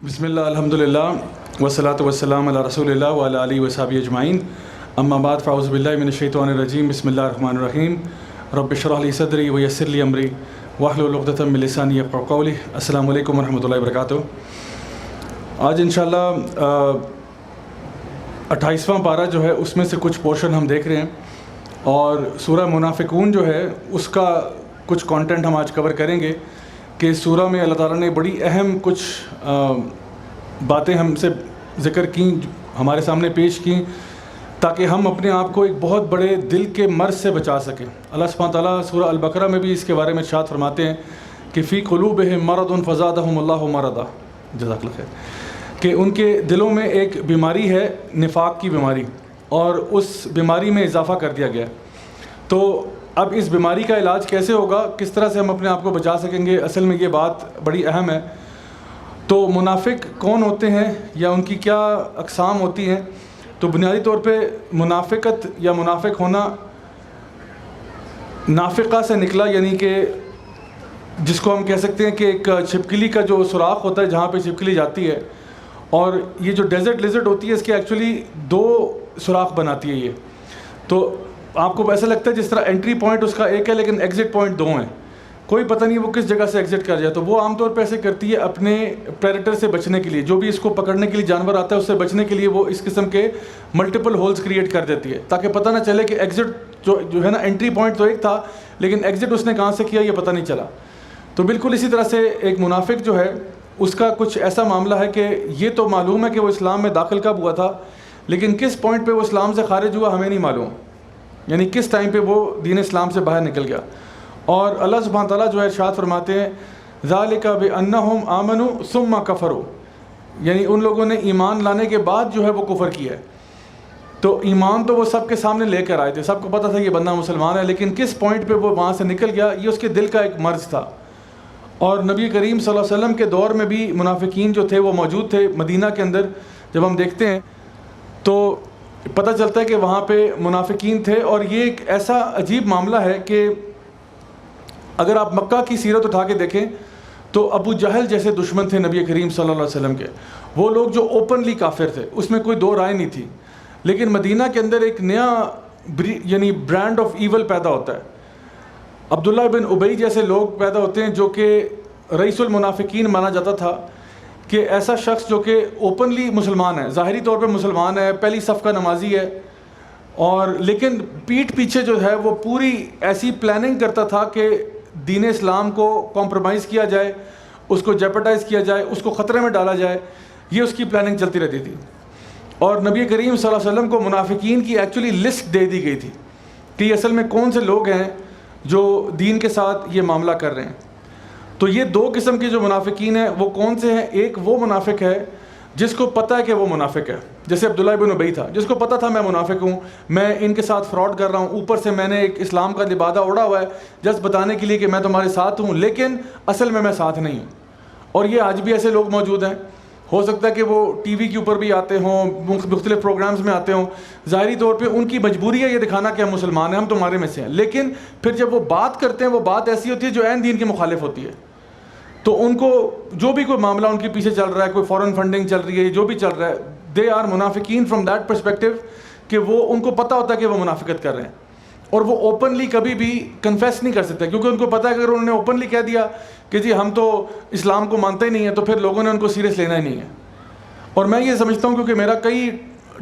بسم اللہ الحمدللہ والصلاۃ والسلام علی رسول اللہ وعلی آلہ وصحبہ اجمعین، اما بعد فاعوذ باللہ من الشیطان الرجیم، بسم اللہ الرحمن الرحیم، رب اشرح لی صدری ویسر لی امری واحلل عقدۃ من لسانی یفقہوا قولی۔ السلام علیکم ورحمۃ اللہ وبرکاتہ۔ آج انشاءاللہ 28واں پارہ جو ہے اس میں سے کچھ پورشن ہم دیکھ رہے ہیں، اور سورہ منافقون جو ہے اس کا کچھ کانٹینٹ ہم آج کور کریں گے کہ سورہ میں اللہ تعالیٰ نے بڑی اہم کچھ باتیں ہم سے ذکر کیں، ہمارے سامنے پیش کیں، تاکہ ہم اپنے آپ کو ایک بہت بڑے دل کے مرض سے بچا سکیں۔ اللہ سبحانہ تعالیٰ سورہ البقرہ میں بھی اس کے بارے میں ارشاد فرماتے ہیں کہ فی قلوبہم مرض فزادہم اللہ مرضا، جزاک اللہ خیر، کہ ان کے دلوں میں ایک بیماری ہے، نفاق کی بیماری، اور اس بیماری میں اضافہ کر دیا گیا۔ تو اب اس بیماری کا علاج کیسے ہوگا، کس طرح سے ہم اپنے آپ کو بچا سکیں گے، اصل میں یہ بات بڑی اہم ہے۔ تو منافق کون ہوتے ہیں یا ان کی کیا اقسام ہوتی ہیں؟ تو بنیادی طور پہ منافقت یا منافق ہونا نافقہ سے نکلا، یعنی کہ جس کو ہم کہہ سکتے ہیں کہ ایک چھپکلی کا جو سوراخ ہوتا ہے جہاں پہ چھپکلی جاتی ہے، اور یہ جو ڈیزرٹ لیزرڈ ہوتی ہے اس کے ایکچولی 2 سوراخ بناتی ہے یہ۔ تو آپ کو ایسا لگتا ہے جس طرح انٹری پوائنٹ اس کا ایک ہے لیکن ایگزٹ پوائنٹ 2 ہیں، کوئی پتہ نہیں وہ کس جگہ سے ایگزٹ کر جائے۔ تو وہ عام طور پہ ایسے کرتی ہے اپنے پریڈیٹر سے بچنے کے لیے، جو بھی اس کو پکڑنے کے لیے جانور آتا ہے اس سے بچنے کے لیے وہ اس قسم کے ملٹیپل ہولز کریٹ کر دیتی ہے، تاکہ پتہ نہ چلے کہ ایگزٹ جو ہے نا، انٹری پوائنٹ تو ایک تھا لیکن ایگزٹ اس نے کہاں سے کیا یہ پتہ نہیں چلا۔ تو بالکل اسی طرح سے ایک منافق جو ہے اس کا کچھ ایسا معاملہ ہے کہ یہ تو معلوم ہے کہ وہ اسلام میں داخل کب ہوا تھا، لیکن کس پوائنٹ پہ وہ اسلام سے خارج ہوا ہمیں نہیں معلوم، یعنی کس ٹائم پہ وہ دین اسلام سے باہر نکل گیا۔ اور اللہ سبحانہ تعالیٰ جو ہے ارشاد فرماتے ہیں ذالک بانہم آمنوا ثم کفروا، یعنی ان لوگوں نے ایمان لانے کے بعد جو ہے وہ کفر کیا ہے۔ تو ایمان تو وہ سب کے سامنے لے کر آئے تھے، سب کو پتہ تھا یہ بندہ مسلمان ہے، لیکن کس پوائنٹ پہ وہ وہاں سے نکل گیا یہ اس کے دل کا ایک مرض تھا۔ اور نبی کریم صلی اللہ علیہ وسلم کے دور میں بھی منافقین جو تھے وہ موجود تھے مدینہ کے اندر۔ جب ہم دیکھتے ہیں تو پتہ چلتا ہے کہ وہاں پہ منافقین تھے، اور یہ ایک ایسا عجیب معاملہ ہے کہ اگر آپ مکہ کی سیرت اٹھا کے دیکھیں تو ابو جہل جیسے دشمن تھے نبی کریم صلی اللہ علیہ وسلم کے، وہ لوگ جو اوپنلی کافر تھے، اس میں کوئی 2 رائے نہیں تھی۔ لیکن مدینہ کے اندر ایک نیا یعنی برانڈ آف ایول پیدا ہوتا ہے، عبداللہ بن ابی جیسے لوگ پیدا ہوتے ہیں جو کہ رئیس المنافقین مانا جاتا تھا، کہ ایسا شخص جو کہ اوپنلی مسلمان ہے، ظاہری طور پہ مسلمان ہے، پہلی صف کا نمازی ہے، اور لیکن پیٹھ پیچھے جو ہے وہ پوری ایسی پلاننگ کرتا تھا کہ دین اسلام کو کمپرومائز کیا جائے، اس کو جیپٹائز کیا جائے، اس کو خطرے میں ڈالا جائے، یہ اس کی پلاننگ چلتی رہتی تھی۔ اور نبی کریم صلی اللہ علیہ وسلم کو منافقین کی ایکچولی لسٹ دے دی گئی تھی کہ یہ اصل میں کون سے لوگ ہیں جو دین کے ساتھ یہ معاملہ کر رہے ہیں۔ تو یہ 2 قسم کے جو منافقین ہیں وہ کون سے ہیں؟ ایک وہ منافق ہے جس کو پتہ ہے کہ وہ منافق ہے، جیسے عبداللہ بن ابی تھا، جس کو پتہ تھا میں منافق ہوں، میں ان کے ساتھ فراڈ کر رہا ہوں، اوپر سے میں نے ایک اسلام کا لبادہ اوڑھا ہوا ہے جس بتانے کے لیے کہ میں تمہارے ساتھ ہوں، لیکن اصل میں ساتھ نہیں ہوں۔ اور یہ آج بھی ایسے لوگ موجود ہیں، ہو سکتا ہے کہ وہ ٹی وی کے اوپر بھی آتے ہوں، مختلف پروگرامز میں آتے ہوں، ظاہری طور پہ ان کی مجبوری ہے یہ دکھانا کہ ہم مسلمان ہیں، ہم تمہارے میں سے ہیں، لیکن پھر جب وہ بات کرتے ہیں وہ بات ایسی ہوتی ہے جو عین دین کے مخالف ہوتی ہے۔ تو ان کو جو بھی کوئی معاملہ ان کے پیچھے چل رہا ہے، کوئی فورن فنڈنگ چل رہی ہے، جو بھی چل رہا ہے، دے آر منافقین فرام دیٹ پرسپیکٹو، کہ وہ ان کو پتہ ہوتا ہے کہ وہ منافقت کر رہے ہیں، اور وہ اوپنلی کبھی بھی کنفیس نہیں کر سکتے، کیونکہ ان کو پتہ ہے کہ اگر انہوں نے اوپنلی کہہ دیا کہ جی ہم تو اسلام کو مانتے ہی نہیں ہیں، تو پھر لوگوں نے ان کو سیریس لینا ہی نہیں ہے۔ اور میں یہ سمجھتا ہوں کیونکہ میرا کئی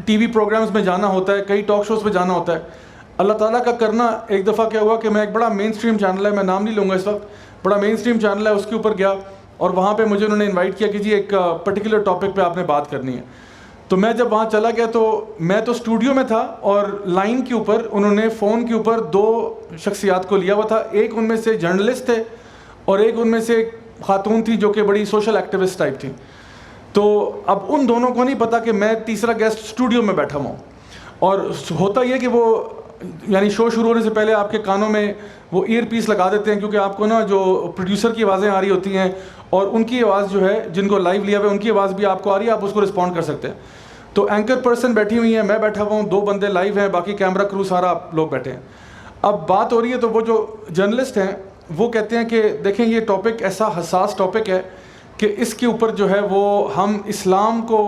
ٹی وی پروگرامز میں جانا ہوتا ہے، کئی ٹاک شوز پہ جانا ہوتا ہے، اللہ تعالیٰ کا کرنا، ایک دفعہ کیا ہوا کہ میں ایک بڑا مین اسٹریم چینل ہے، میں نام نہیں لوں گا اس وقت، بڑا مین اسٹریم چینل ہے، اس کے اوپر گیا، اور وہاں پہ مجھے انہوں نے انوائٹ کیا کہ جی ایک پرٹیکولر ٹاپک پہ آپ نے بات کرنی ہے۔ تو میں جب وہاں چلا گیا تو میں تو اسٹوڈیو میں تھا، اور لائن کے اوپر انہوں نے فون کے اوپر 2 شخصیات کو لیا ہوا تھا، ایک ان میں سے جرنلسٹ تھے اور ایک ان میں سے خاتون تھی جو کہ بڑی سوشل ایکٹیوسٹ ٹائپ تھی۔ تو اب ان دونوں کو نہیں پتا کہ میں تیسرا گیسٹ اسٹوڈیو میں بیٹھا ہوں، اور ہوتا یہ کہ وہ یعنی شو شروع ہونے سے پہلے آپ کے کانوں میں وہ ایئر پیس لگا دیتے ہیں، کیونکہ آپ کو نا جو پروڈیوسر کی آوازیں آ رہی ہوتی ہیں اور ان کی آواز جو ہے جن کو لائیو لیا ہوا ہے ان کی آواز بھی آپ کو آ رہی ہے، آپ اس کو رسپونڈ کر سکتے ہیں۔ تو اینکر پرسن بیٹھی ہوئی ہیں، میں بیٹھا ہوا ہوں، 2 بندے لائیو ہیں، باقی کیمرہ کرو سارا لوگ بیٹھے ہیں۔ اب بات ہو رہی ہے تو وہ جو جرنلسٹ ہیں وہ کہتے ہیں کہ دیکھیں یہ ٹاپک ایسا حساس ٹاپک ہے کہ اس کے اوپر جو ہے وہ ہم اسلام کو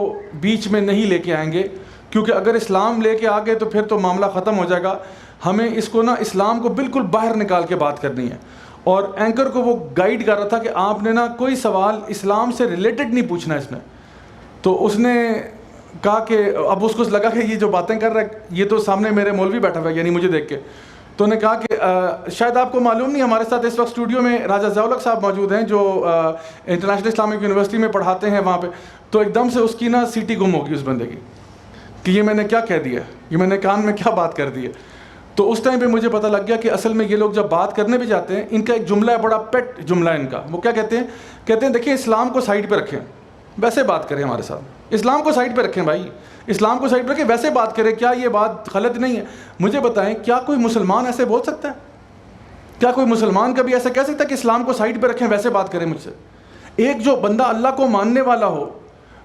بیچ میں نہیں لے کے آئیں گے، کیونکہ اگر اسلام لے کے آ گئے تو پھر تو معاملہ ختم ہو جائے گا. ہمیں اس کو نا اسلام کو بالکل باہر نکال کے بات کرنی ہے. اور اینکر کو وہ گائیڈ کر رہا تھا کہ آپ نے نا کوئی سوال اسلام سے ریلیٹڈ نہیں پوچھنا اس نے. تو اس نے کہا کہ اب اس کو لگا کہ یہ جو باتیں کر رہا ہے یہ تو سامنے میرے مولوی بیٹھا ہوا ہے، یعنی مجھے دیکھ کے. تو انہوں نے کہا کہ شاید آپ کو معلوم نہیں، ہمارے ساتھ اس وقت اسٹوڈیو میں راجہ ضیاء الحق صاحب موجود ہیں جو انٹرنیشنل اسلامک یونیورسٹی میں پڑھاتے ہیں وہاں پہ. تو ایک دم سے اس کی نا سیٹی گم ہوگی اس بندے کی کہ یہ میں نے کیا کہہ دیا، یہ میں نے کان میں کیا بات کر دی ہے. تو اس ٹائم پہ مجھے پتہ لگ گیا کہ اصل میں یہ لوگ جب بات کرنے بھی جاتے ہیں، ان کا ایک جملہ ہے، بڑا پیٹ جملہ ہے ان کا. وہ کیا کہتے ہیں دیکھیں اسلام کو سائڈ پہ رکھیں، ویسے بات کریں ہمارے ساتھ. اسلام کو سائڈ پہ رکھیں بھائی، اسلام کو سائڈ پہ رکھیں، ویسے بات کریں. کیا یہ بات غلط نہیں ہے؟ مجھے بتائیں کیا کوئی مسلمان ایسے بول سکتا ہے؟ کیا کوئی مسلمان کبھی ایسا کہہ سکتا ہے کہ اسلام کو سائڈ پہ رکھیں، ویسے بات کریں مجھ سے؟ ایک جو بندہ اللہ کو ماننے والا ہو،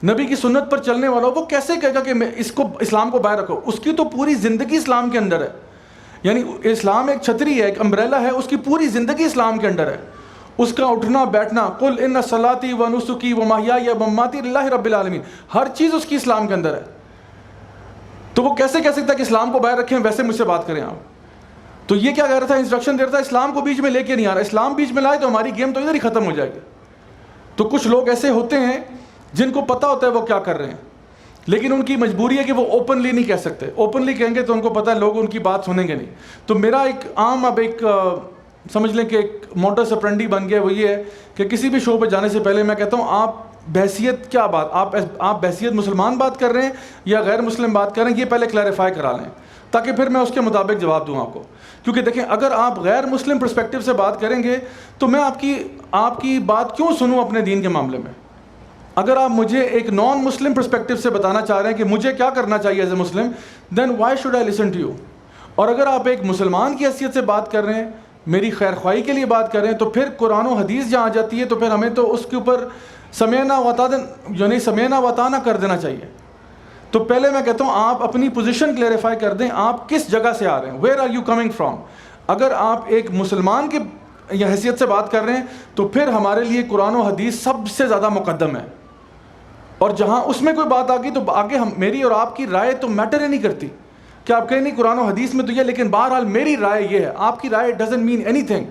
نبی کی سنت پر چلنے والا ہو، وہ کیسے کہے گا کہ میں اس کو اسلام کو باہر رکھو؟ اس کی تو پوری زندگی اسلام کے اندر ہے. یعنی اسلام ایک چھتری ہے، ایک امبریلا ہے، اس کی پوری زندگی اسلام کے اندر ہے. اس کا اٹھنا بیٹھنا، قل ان صلاتی و نسکی و محیای و مماتی للہ رب العالمین، ہر چیز اس کی اسلام کے اندر ہے. تو وہ کیسے کہہ سکتا ہے کہ اسلام کو باہر رکھیں، ویسے مجھ سے بات کریں آپ؟ تو یہ کیا کہہ رہا تھا؟ انسٹرکشن دے رہا تھا اسلام کو بیچ میں لے کے نہیں آ رہا. اسلام بیچ میں لائے تو ہماری گیم تو ادھر ہی ختم ہو جائے گی. تو کچھ لوگ ایسے ہوتے ہیں جن کو پتہ ہوتا ہے وہ کیا کر رہے ہیں، لیکن ان کی مجبوری ہے کہ وہ اوپنلی نہیں کہہ سکتے. اوپنلی کہیں گے تو ان کو پتہ ہے لوگ ان کی بات سنیں گے نہیں. تو میرا ایک عام اب ایک سمجھ لیں کہ ایک موٹر سپرنڈی بن گیا، وہ یہ ہے کہ کسی بھی شو پہ جانے سے پہلے میں کہتا ہوں آپ بحیثیت کیا بات، آپ بحیثیت مسلمان بات کر رہے ہیں یا غیر مسلم بات کر رہے ہیں، یہ پہلے کلیریفائی کرا لیں تاکہ پھر میں اس کے مطابق جواب دوں آپ کو. کیونکہ دیکھیں اگر آپ غیر مسلم پرسپیکٹیو سے بات کریں گے تو میں آپ کی بات کیوں سنوں اپنے دین کے معاملے میں؟ اگر آپ مجھے ایک نان مسلم پرسپیکٹیو سے بتانا چاہ رہے ہیں کہ مجھے کیا کرنا چاہیے as a Muslim, then why should I listen to you? اور اگر آپ ایک مسلمان کی حیثیت سے بات کر رہے ہیں، میری خیر خواہی کے لیے بات کر رہے ہیں، تو پھر قرآن و حدیث جہاں آ جاتی ہے تو پھر ہمیں تو اس کے اوپر سمیعنا وطاعنا کر دینا چاہیے. تو پہلے میں کہتا ہوں آپ اپنی پوزیشن کلیریفائی کر دیں، آپ کس جگہ سے آ رہے ہیں، where are you coming from. اگر آپ ایک مسلمان کی حیثیت سے بات کر رہے ہیں تو پھر ہمارے لیے قرآن و حدیث سب سے زیادہ مقدم ہے. اور جہاں اس میں کوئی بات آ گئی تو آگے میری اور آپ کی رائے تو میٹر ہی نہیں کرتی کہ آپ کہیں نہیں قرآن و حدیث میں تو یہ، لیکن بہرحال میری رائے یہ ہے. آپ کی رائے ڈزنٹ مین اینی تھنگ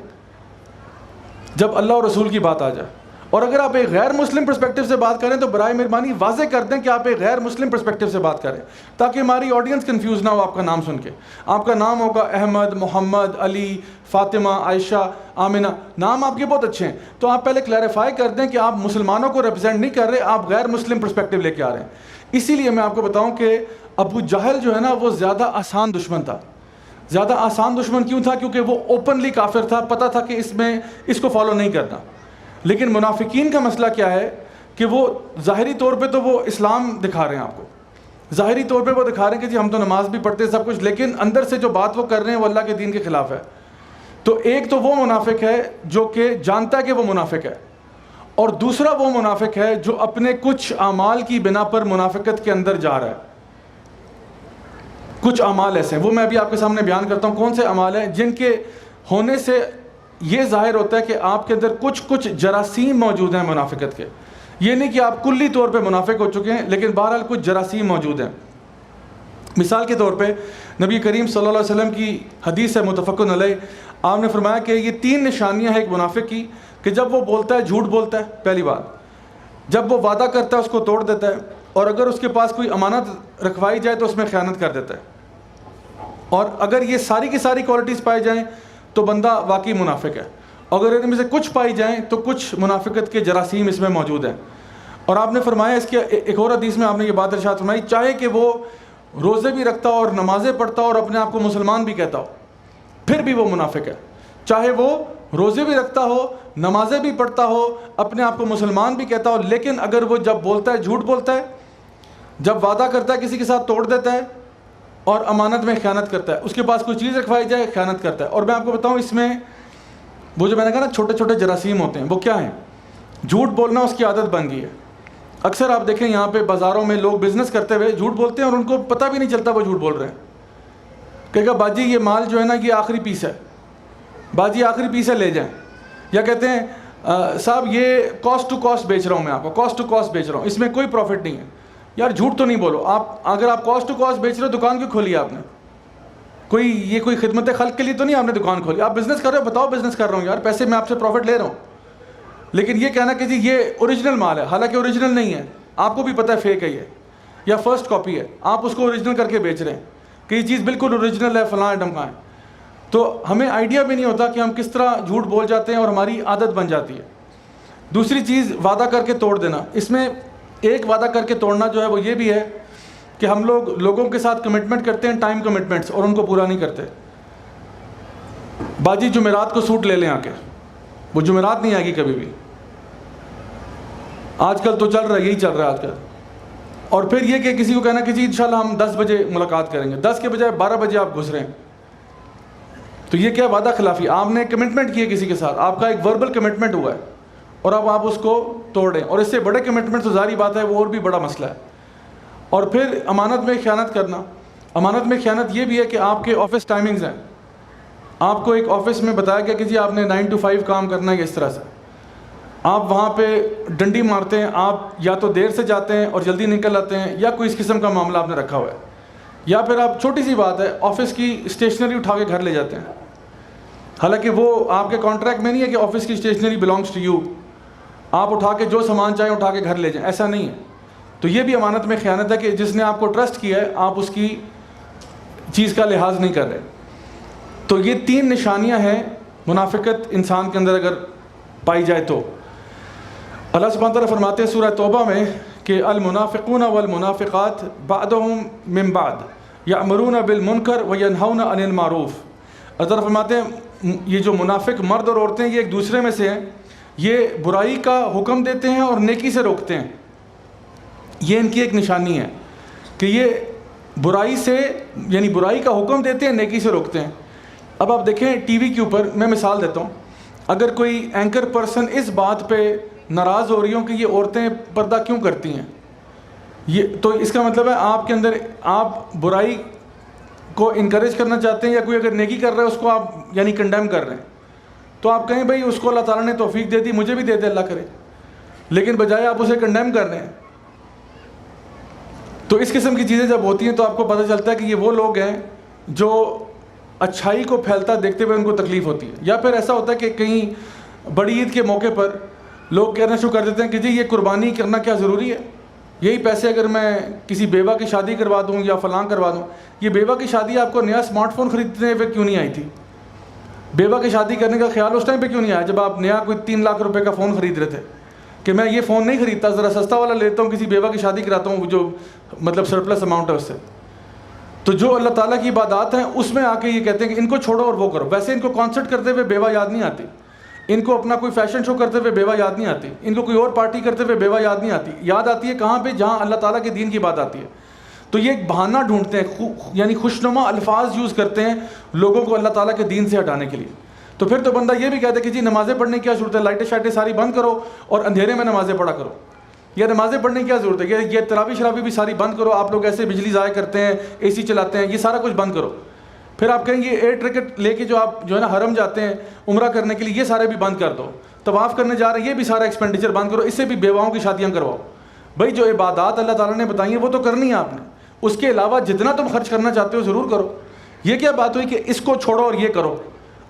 جب اللہ اور رسول کی بات آ جائے. اور اگر آپ ایک غیر مسلم پرسپیکٹیو سے بات کریں تو برائے مہربانی واضح کر دیں کہ آپ ایک غیر مسلم پرسپیکٹیو سے بات کریں تاکہ ہماری آڈینس کنفیوز نہ ہو. آپ کا نام سن کے آپ کا نام ہوگا احمد، محمد، علی، فاطمہ، عائشہ، آمنہ، نام آپ کے بہت اچھے ہیں. تو آپ پہلے کلیریفائی کر دیں کہ آپ مسلمانوں کو ریپرزینٹ نہیں کر رہے، آپ غیر مسلم پرسپیکٹیو لے کے آ رہے ہیں. اسی لیے میں آپ کو بتاؤں کہ ابو جہل جو ہے نا وہ زیادہ آسان دشمن تھا. زیادہ آسان دشمن کیوں تھا؟ کیونکہ وہ اوپنلی کافر تھا، پتہ تھا کہ اس کو فالو نہیں کرنا. لیکن منافقین کا مسئلہ کیا ہے کہ وہ ظاہری طور پہ تو وہ اسلام دکھا رہے ہیں آپ کو، ظاہری طور پہ وہ دکھا رہے ہیں کہ جی ہم تو نماز بھی پڑھتے ہیں سب کچھ، لیکن اندر سے جو بات وہ کر رہے ہیں وہ اللہ کے دین کے خلاف ہے. تو ایک تو وہ منافق ہے جو کہ جانتا ہے کہ وہ منافق ہے، اور دوسرا وہ منافق ہے جو اپنے کچھ اعمال کی بنا پر منافقت کے اندر جا رہا ہے. کچھ اعمال ایسے ہیں، وہ میں ابھی آپ کے سامنے بیان کرتا ہوں کون سے اعمال ہیں جن کے ہونے سے یہ ظاہر ہوتا ہے کہ آپ کے اندر کچھ جراثیم موجود ہیں منافقت کے. یہ نہیں کہ آپ کلی طور پہ منافق ہو چکے ہیں، لیکن بہرحال کچھ جراثیم موجود ہیں. مثال کے طور پہ نبی کریم صلی اللہ علیہ وسلم کی حدیث ہے متفقن علیہ، آپ نے فرمایا کہ یہ 3 نشانیاں ہیں ایک منافق کی کہ جب وہ بولتا ہے جھوٹ بولتا ہے، پہلی بات. جب وہ وعدہ کرتا ہے اس کو توڑ دیتا ہے، اور اگر اس کے پاس کوئی امانت رکھوائی جائے تو اس میں خیانت کر دیتا ہے. اور اگر یہ ساری کی ساری کوالٹیز پائی جائیں تو بندہ واقعی منافق ہے. اگر ان میں سے کچھ پائی جائیں تو کچھ منافقت کے جراثیم اس میں موجود ہیں. اور آپ نے فرمایا اس کے ایک اور حدیث میں آپ نے یہ بات ارشاد فرمائی، چاہے کہ وہ روزے بھی رکھتا ہو اور نمازیں پڑھتا ہو اور اپنے آپ کو مسلمان بھی کہتا ہو، پھر بھی وہ منافق ہے. چاہے وہ روزے بھی رکھتا ہو، نمازیں بھی پڑھتا ہو، اپنے آپ کو مسلمان بھی کہتا ہو، لیکن اگر وہ جب بولتا ہے جھوٹ بولتا ہے، جب وعدہ کرتا ہے کسی کے ساتھ توڑ دیتا ہے، اور امانت میں خیانت کرتا ہے، اس کے پاس کوئی چیز رکھوائی جائے خیانت کرتا ہے. اور میں آپ کو بتاؤں اس میں وہ جو میں نے کہا نا چھوٹے چھوٹے جراثیم ہوتے ہیں، وہ کیا ہیں؟ جھوٹ بولنا اس کی عادت بن گئی ہے. اکثر آپ دیکھیں یہاں پہ بازاروں میں لوگ بزنس کرتے ہوئے جھوٹ بولتے ہیں اور ان کو پتہ بھی نہیں چلتا وہ جھوٹ بول رہے ہیں. کہے گا باجی یہ مال جو ہے نا یہ آخری پیس ہے، باجی آخری پیس ہے لے جائیں. یا کہتے ہیں صاحب یہ کاسٹ ٹو کاسٹ بیچ رہا ہوں میں آپ کو, کاسٹ ٹو کاسٹ بیچ رہا ہوں, اس میں کوئی پروفٹ نہیں ہے. یار جھوٹ تو نہیں بولو آپ, اگر آپ کاسٹ ٹو کاسٹ بیچ رہے ہو دکان کیوں کھولی آپ نے؟ یہ کوئی خدمت خلق کے لیے تو نہیں آپ نے دکان کھولی, آپ بزنس کر رہے ہو, بتاؤ بزنس کر رہا ہوں یار, پیسے میں آپ سے پروفٹ لے رہا ہوں. لیکن یہ کہنا کہ جی یہ اوریجنل مال ہے, حالانکہ اوریجنل نہیں ہے, آپ کو بھی پتہ ہے فیک ہے یہ, یا فرسٹ کاپی ہے, آپ اس کو اوریجنل کر کے بیچ رہے ہیں کہ یہ چیز بالکل اوریجنل ہے, فلاں ڈمکا ہے. تو ہمیں آئیڈیا بھی نہیں ہوتا کہ ہم کس طرح جھوٹ بول جاتے ہیں اور ہماری عادت بن جاتی ہے. دوسری چیز وعدہ کر کے توڑ دینا. اس میں ایک وعدہ کر کے توڑنا جو ہے وہ یہ بھی ہے کہ ہم لوگوں کے ساتھ کمٹمنٹ کرتے ہیں, ٹائم کمٹمنٹس, اور ان کو پورا نہیں کرتے. باجی جمعرات کو سوٹ لے لیں آ کے, وہ جمعرات نہیں آئے گی کبھی بھی. آج کل تو چل رہا ہے, یہی چل رہا ہے آج کل. اور پھر یہ کہ کسی کو کہنا کہ جی انشاءاللہ ہم 10 بجے ملاقات کریں گے, 10 کے بجائے 12 بجے آپ گھس رہے ہیں. تو یہ کیا وعدہ خلافی؟ آپ نے کمٹمنٹ کی ہے کسی کے ساتھ, آپ کا ایک وربل کمٹمنٹ ہوا ہے, اور اب آپ اس کو توڑ رہے ہیں. اور اس سے بڑے کمٹمنٹ تو ظاہری بات ہے وہ اور بھی بڑا مسئلہ ہے. اور پھر امانت میں خیانت کرنا. امانت میں خیانت یہ بھی ہے کہ آپ کے آفس ٹائمنگز ہیں, آپ کو ایک آفس میں بتایا گیا کہ جی آپ نے 9 to 5 کام کرنا ہے اس طرح سے, آپ وہاں پہ ڈنڈی مارتے ہیں, آپ یا تو دیر سے جاتے ہیں اور جلدی نکل آتے ہیں, یا کوئی اس قسم کا معاملہ آپ نے رکھا ہوا ہے, یا پھر آپ چھوٹی سی بات ہے آفس کی اسٹیشنری اٹھا کے گھر لے جاتے ہیں, حالانکہ وہ آپ کے کانٹریکٹ میں نہیں ہے کہ آفس کی اسٹیشنری بلانگس ٹو یو, آپ اٹھا کے جو سامان چاہیں اٹھا کے گھر لے جائیں, ایسا نہیں ہے. تو یہ بھی امانت میں خیانت ہے کہ جس نے آپ کو ٹرسٹ کیا ہے آپ اس کی چیز کا لحاظ نہیں کر رہے. تو یہ 3 نشانیاں ہیں منافقت انسان کے اندر اگر پائی جائے تو. اللہ سبحانہ تعالیٰ فرماتے ہیں سورہ توبہ میں کہ المنافقون والمنافقات بعضهم من بعض یأمرون بالمنکر وینہون عن المعروف. اللہ تعالیٰ فرماتے ہیں یہ جو منافق مرد اور عورتیں یہ ایک دوسرے میں سے ہیں, یہ برائی کا حکم دیتے ہیں اور نیکی سے روکتے ہیں. یہ ان کی ایک نشانی ہے کہ یہ برائی سے یعنی برائی کا حکم دیتے ہیں, نیکی سے روکتے ہیں. اب آپ دیکھیں ٹی وی کے اوپر, میں مثال دیتا ہوں, اگر کوئی اینکر پرسن اس بات پہ ناراض ہو رہی ہوں کہ یہ عورتیں پردہ کیوں کرتی ہیں, یہ تو اس کا مطلب ہے آپ کے اندر آپ برائی کو انکریج کرنا چاہتے ہیں, یا کوئی اگر نیکی کر رہا ہے اس کو آپ یعنی کنڈیم کر رہے ہیں. تو آپ کہیں بھائی اس کو اللہ تعالیٰ نے توفیق دے دی, مجھے بھی دے دے اللہ کرے, لیکن بجائے آپ اسے کنڈیم کر رہے ہیں. تو اس قسم کی چیزیں جب ہوتی ہیں تو آپ کو پتہ چلتا ہے کہ یہ وہ لوگ ہیں جو اچھائی کو پھیلتا دیکھتے ہوئے ان کو تکلیف ہوتی ہے. یا پھر ایسا ہوتا ہے کہ کہیں بڑی عید کے موقع پر لوگ کہنا شروع کر دیتے ہیں کہ جی یہ قربانی کرنا کیا ضروری ہے, یہی پیسے اگر میں کسی بیوہ کی شادی کروا دوں یا فلاں کروا دوں. یہ بیوہ کی شادی آپ کو نیا اسمارٹ فون خریدنے پہ کیوں نہیں آئی تھی؟ بیوہ کی شادی کرنے کا خیال اس ٹائم پہ کیوں نہیں آیا جب آپ نیا کوئی 3 لاکھ روپے کا فون خرید رہے تھے کہ میں یہ فون نہیں خریدتا, ذرا سستا والا لیتا ہوں, کسی بیوہ کی شادی کراتا ہوں جو مطلب سرپلس اماؤنٹ ہے اس سے. تو جو اللہ تعالیٰ کی عبادات ہیں اس میں آ کے یہ کہتے ہیں کہ ان کو چھوڑو اور وہ کرو. ویسے ان کو کانسرٹ کرتے ہوئے بیوہ یاد نہیں آتی, ان کو اپنا کوئی فیشن شو کرتے ہوئے بیوہ یاد نہیں آتی, ان کو کوئی اور پارٹی کرتے ہوئے بیوہ یاد نہیں آتی. یاد آتی ہے کہاں پہ؟ جہاں اللہ تعالیٰ کے دین کی بات آتی ہے. تو یہ ایک بہانہ ڈھونڈتے ہیں, یعنی خوشنما الفاظ یوز کرتے ہیں لوگوں کو اللہ تعالیٰ کے دین سے ہٹانے کے لیے. تو پھر تو بندہ یہ بھی کہتا ہے کہ جی نمازیں پڑھنے کی کیا ضرورت ہے, لائٹیں شائٹیں ساری بند کرو اور اندھیرے میں نمازیں پڑھا کرو. یا نمازیں پڑھنے کی کیا ضرورت ہے, یہ تراویح شرابی بھی ساری بند کرو, آپ لوگ ایسے بجلی ضائع کرتے ہیں, اے سی چلاتے ہیں, یہ سارا کچھ بند کرو. پھر آپ کہیں گے ایئر ٹکٹ لے کے جو آپ جو ہے نا حرم جاتے ہیں عمرہ کرنے کے لیے, یہ سارے بھی بند کر دو. طواف کرنے جا رہے ہیں یہ بھی سارا ایکسپینڈیچر بند کرو, اس سے بھی بیواؤں کی شادیاں کرواؤ. بھائی جو عبادات اللہ تعالیٰ نے بتائی ہیں وہ تو کرنی ہے آپ نے, اس کے علاوہ جتنا تم خرچ کرنا چاہتے ہو ضرور کرو. یہ کیا بات ہوئی کہ اس کو چھوڑو اور یہ کرو؟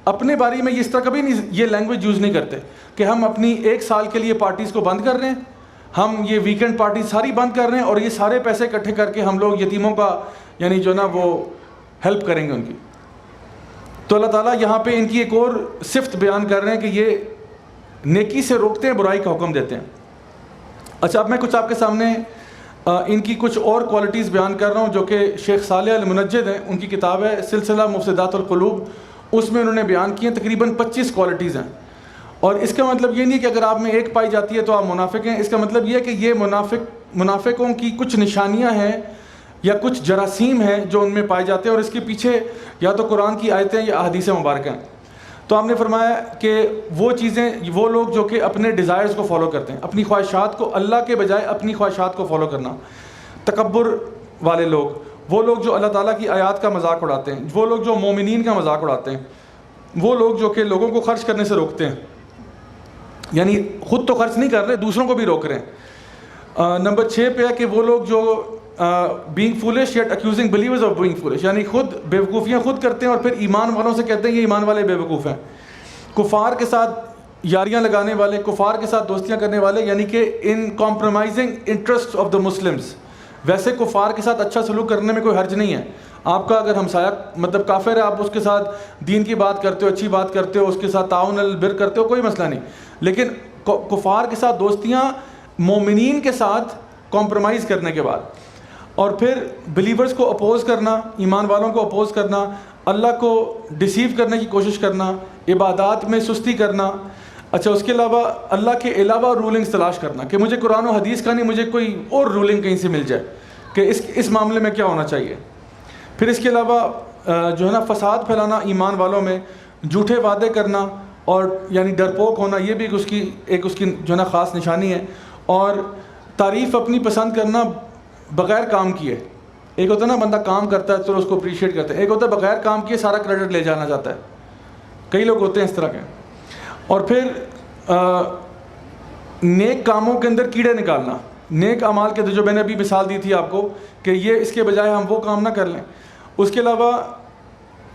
اپنے بارے میں اس طرح کبھی نہیں یہ لینگویج یوز نہیں کرتے کہ ہم اپنی 1 سال کے لیے پارٹیز کو بند کر رہے ہیں, ہم یہ ویکینڈ پارٹی ساری بند کر رہے ہیں, اور یہ سارے پیسے اکٹھے کر کے ہم لوگ یتیموں کا یعنی جو نا وہ ہیلپ کریں گے ان کی. تو اللہ تعالیٰ یہاں پہ ان کی ایک اور صفت بیان کر رہے ہیں کہ یہ نیکی سے روکتے ہیں, برائی کا حکم دیتے ہیں. اچھا اب میں کچھ آپ کے سامنے ان کی کچھ اور کوالٹیز بیان کر رہا ہوں جو کہ شیخ صالح المنجد ہیں, ان کی کتاب ہے سلسلہ مفسدات القلوب, اس میں انہوں نے بیان کی ہیں تقریباً 25 کوالٹیز ہیں. اور اس کا مطلب یہ نہیں کہ اگر آپ میں ایک پائی جاتی ہے تو آپ منافق ہیں, اس کا مطلب یہ ہے کہ یہ منافقوں کی کچھ نشانیاں ہیں یا کچھ جراثیم ہیں جو ان میں پائے جاتے ہیں, اور اس کے پیچھے یا تو قرآن کی آیتیں یا احادیث مبارکہ ہیں. تو آپ نے فرمایا کہ وہ چیزیں, وہ لوگ جو کہ اپنے ڈیزائرز کو فالو کرتے ہیں, اپنی خواہشات کو, اللہ کے بجائے اپنی خواہشات کو فالو کرنا, تکبر والے لوگ, وہ لوگ جو اللہ تعالیٰ کی آیات کا مذاق اڑاتے ہیں, وہ لوگ جو مومنین کا مذاق اڑاتے ہیں, وہ لوگ جو کہ لوگوں کو خرچ کرنے سے روکتے ہیں, یعنی خود تو خرچ نہیں کر رہے، دوسروں کو بھی روک رہے ہیں۔ نمبر 6 پہ ہے کہ وہ لوگ جو being foolish yet accusing believers of being foolish, یعنی خود بیوقوفیاں خود کرتے ہیں اور پھر ایمان والوں سے کہتے ہیں یہ ایمان والے بیوقوف ہیں۔ کفار کے ساتھ یاریاں لگانے والے، کفار کے ساتھ دوستیاں کرنے والے، یعنی کہ ان compromising interest of the Muslims. ویسے کفار کے ساتھ اچھا سلوک کرنے میں کوئی حرج نہیں ہے، آپ کا اگر ہمسایہ مطلب کافر ہے، آپ اس کے ساتھ دین کی بات کرتے ہو، اچھی بات کرتے ہو، اس کے ساتھ تعاون البر کرتے ہو، کوئی مسئلہ نہیں۔ لیکن کفار کے ساتھ دوستیاں مومنین کے ساتھ کمپرومائز کرنے کے بعد، اور پھر بلیورز کو اپوز کرنا، ایمان والوں کو اپوز کرنا، اللہ کو ڈیسیو کرنے کی کوشش کرنا، عبادات میں سستی کرنا، اچھا اس کے علاوہ اللہ کے علاوہ رولنگز تلاش کرنا کہ مجھے قرآن و حدیث کا نہیں، مجھے کوئی اور رولنگ کہیں سے مل جائے کہ اس معاملے میں کیا ہونا چاہیے۔ پھر اس کے علاوہ جو ہے نا فساد پھیلانا ایمان والوں میں، جھوٹے وعدے کرنا اور یعنی ڈرپوک ہونا، یہ بھی ایک اس کی جو ہے نا خاص نشانی ہے۔ اور تعریف اپنی پسند کرنا بغیر کام کیے، ایک ہوتا ہے نا بندہ کام کرتا ہے تو اس کو اپریشیٹ کرتے ہیں، ایک ہوتا ہے بغیر کام کیے سارا کریڈٹ لے جانا چاہتا ہے، کئی لوگ ہوتے ہیں اس طرح کے۔ اور پھر نیک کاموں کے اندر کیڑے نکالنا، نیک اعمال کے جو میں نے ابھی مثال دی تھی آپ کو کہ یہ اس کے بجائے ہم وہ کام نہ کر لیں۔ اس کے علاوہ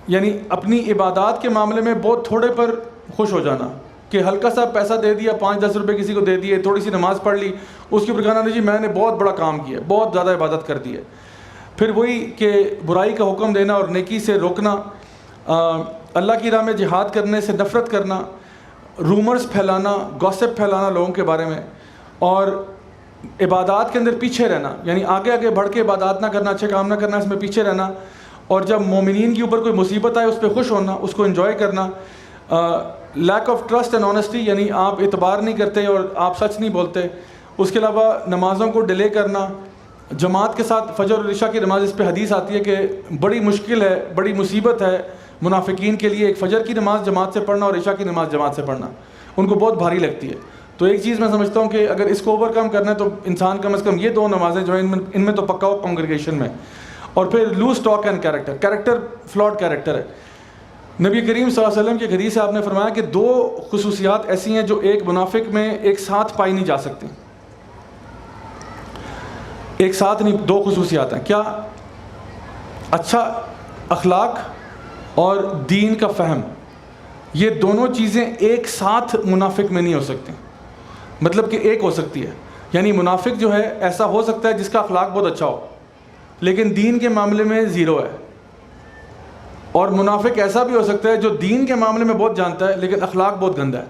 یعنی اپنی عبادات کے معاملے میں بہت تھوڑے پر خوش ہو جانا کہ ہلکا سا پیسہ دے دیا، 5-10 روپے کسی کو دے دیے، تھوڑی سی نماز پڑھ لی، اس کے اوپر کہنا نہیں جی میں نے بہت بڑا کام کیا، بہت زیادہ عبادت کر دی ہے۔ پھر وہی کہ برائی کا حکم دینا اور نیکی سے روکنا، اللہ کی راہ میں جہاد کرنے سے نفرت کرنا، رومرز پھیلانا، گوسپ پھیلانا لوگوں کے بارے میں، اور عبادات کے اندر پیچھے رہنا، یعنی آگے آگے بڑھ کے عبادات نہ کرنا، اچھے کام نہ کرنا، اس میں پیچھے رہنا، اور جب مومنین کے اوپر کوئی مصیبت آئے اس پہ خوش ہونا، اس کو انجوائے کرنا۔ Lack of trust and honesty, یعنی آپ اعتبار نہیں کرتے اور آپ سچ نہیں بولتے۔ اس کے علاوہ نمازوں کو ڈیلے کرنا، جماعت کے ساتھ فجر اور عشاء کی نماز، اس پہ حدیث آتی ہے کہ بڑی مشکل ہے، بڑی مصیبت ہے منافقین کے لیے ایک فجر کی نماز جماعت سے پڑھنا اور عشاء کی نماز جماعت سے پڑھنا، ان کو بہت بھاری لگتی ہے۔ تو ایک چیز میں سمجھتا ہوں کہ اگر اس کو اوور کم کرنا ہے تو انسان کم از کم یہ 2 نمازیں جو ہیں ان میں تو پکا ہو کانگریگیشن میں۔ اور پھر loose talk and character flawed character ہے۔ نبی کریم صلی اللہ علیہ وسلم کی حدیث سے آپ نے فرمایا کہ 2 خصوصیات ایسی ہیں جو ایک منافق میں ایک ساتھ پائی نہیں جا سکتی، ایک ساتھ نہیں، 2 خصوصیات ہیں۔ کیا؟ اچھا اخلاق اور دین کا فہم، یہ دونوں چیزیں ایک ساتھ منافق میں نہیں ہو سکتی، مطلب کہ ایک ہو سکتی ہے، یعنی منافق جو ہے ایسا ہو سکتا ہے جس کا اخلاق بہت اچھا ہو لیکن دین کے معاملے میں 0 ہے، اور منافق ایسا بھی ہو سکتا ہے جو دین کے معاملے میں بہت جانتا ہے لیکن اخلاق بہت گندا ہے۔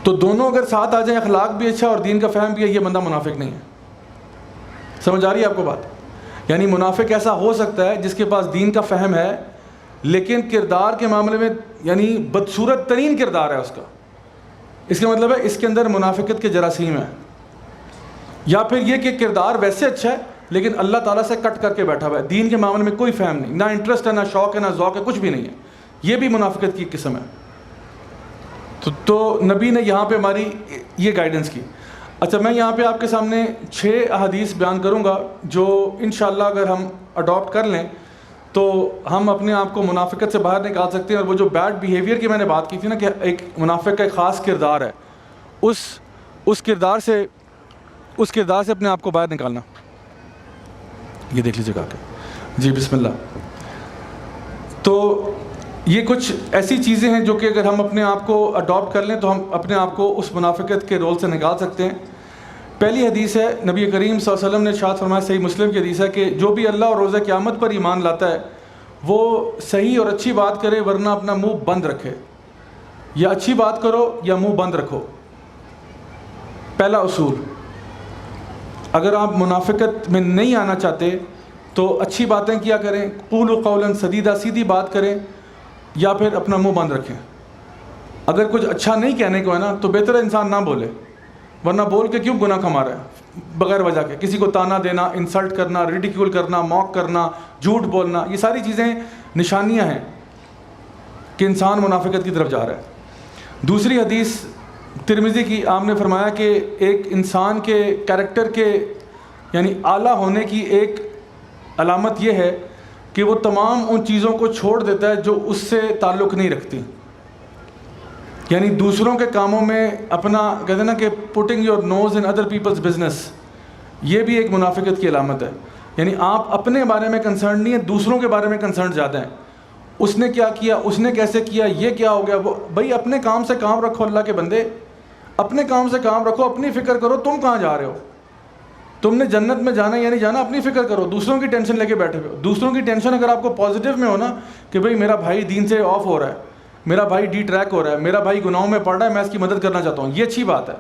تو دونوں اگر ساتھ آ جائیں، اخلاق بھی اچھا اور دین کا فہم بھی ہے، یہ بندہ منافق نہیں ہے۔ سمجھ آ رہی ہے آپ کو بات؟ یعنی منافق ایسا ہو سکتا ہے جس کے پاس دین کا فہم ہے لیکن کردار کے معاملے میں یعنی بدصورت ترین کردار ہے اس کا، اس کا مطلب ہے اس کے اندر منافقت کے جراثیم ہیں، یا پھر یہ کہ کردار ویسے اچھا ہے لیکن اللہ تعالیٰ سے کٹ کر کے بیٹھا ہوا ہے، دین کے معاملے میں کوئی فہم نہیں، نہ انٹرسٹ ہے، نہ شوق ہے، نہ ذوق ہے، کچھ بھی نہیں ہے، یہ بھی منافقت کی قسم ہے۔ تو نبی نے یہاں پہ ہماری یہ گائیڈنس کی۔ اچھا میں یہاں پہ آپ کے سامنے 6 احادیث بیان کروں گا جو انشاءاللہ اگر ہم اڈاپٹ کر لیں تو ہم اپنے آپ کو منافقت سے باہر نکال سکتے ہیں، اور وہ جو بیڈ بیہیویئر کی میں نے بات کی تھی نا کہ ایک منافق کا ایک خاص کردار ہے، اس کردار سے اپنے آپ کو باہر نکالنا۔ یہ دیکھ لیجیے گا کہ جی بسم اللہ۔ تو یہ کچھ ایسی چیزیں ہیں جو کہ اگر ہم اپنے آپ کو اڈاپٹ کر لیں تو ہم اپنے آپ کو اس منافقت کے رول سے نکال سکتے ہیں۔ پہلی حدیث ہے، نبی کریم صلی اللہ علیہ وسلم نے ارشاد فرمایا، صحیح مسلم کی حدیث ہے کہ جو بھی اللہ اور روزہ قیامت پر ایمان لاتا ہے وہ صحیح اور اچھی بات کرے ورنہ اپنا منہ بند رکھے، یا اچھی بات کرو یا منہ بند رکھو۔ پہلا اصول، اگر آپ منافقت میں نہیں آنا چاہتے تو اچھی باتیں کیا کریں، قولوا قولا سدیدا، سیدھی بات کریں، یا پھر اپنا منہ بند رکھیں۔ اگر کچھ اچھا نہیں کہنے کو ہے نا تو بہتر ہے انسان نہ بولے، ورنہ بول کے کیوں گناہ کما رہا ہے بغیر وجہ کے، کسی کو تانا دینا، انسلٹ کرنا، ریڈیکیول کرنا، موک کرنا، جھوٹ بولنا، یہ ساری چیزیں نشانیاں ہیں کہ انسان منافقت کی طرف جا رہا ہے۔ دوسری حدیث ترمذی کی، آپ نے فرمایا کہ ایک انسان کے کیریکٹر کے یعنی اعلیٰ ہونے کی ایک علامت یہ ہے کہ وہ تمام ان چیزوں کو چھوڑ دیتا ہے جو اس سے تعلق نہیں رکھتی۔ یعنی دوسروں کے کاموں میں اپنا کہتے ہیں نا کہ putting your nose in other people's business, یہ بھی ایک منافقت کی علامت ہے. یعنی آپ اپنے بارے میں کنسرن نہیں ہیں، دوسروں کے بارے میں کنسرن زیادہ ہیں. اس نے کیا کیا، اس نے کیسے کیا، یہ کیا ہو گیا. وہ بھائی اپنے کام سے کام رکھو، اللہ کے بندے اپنے کام سے کام رکھو، اپنی فکر کرو تم کہاں جا رہے ہو. تم نے جنت میں جانا یا نہیں جانا اپنی فکر کرو، دوسروں کی ٹینشن لے کے بیٹھے ہوئے ہو. دوسروں کی ٹینشن اگر آپ کو پازیٹیو میں ہو نا کہ بھئی میرا بھائی دین سے آف ہو رہا ہے، میرا بھائی ڈی ٹریک ہو رہا ہے، میرا بھائی گناہوں میں پڑ رہا ہے، میں اس کی مدد کرنا چاہتا ہوں، یہ اچھی بات ہے.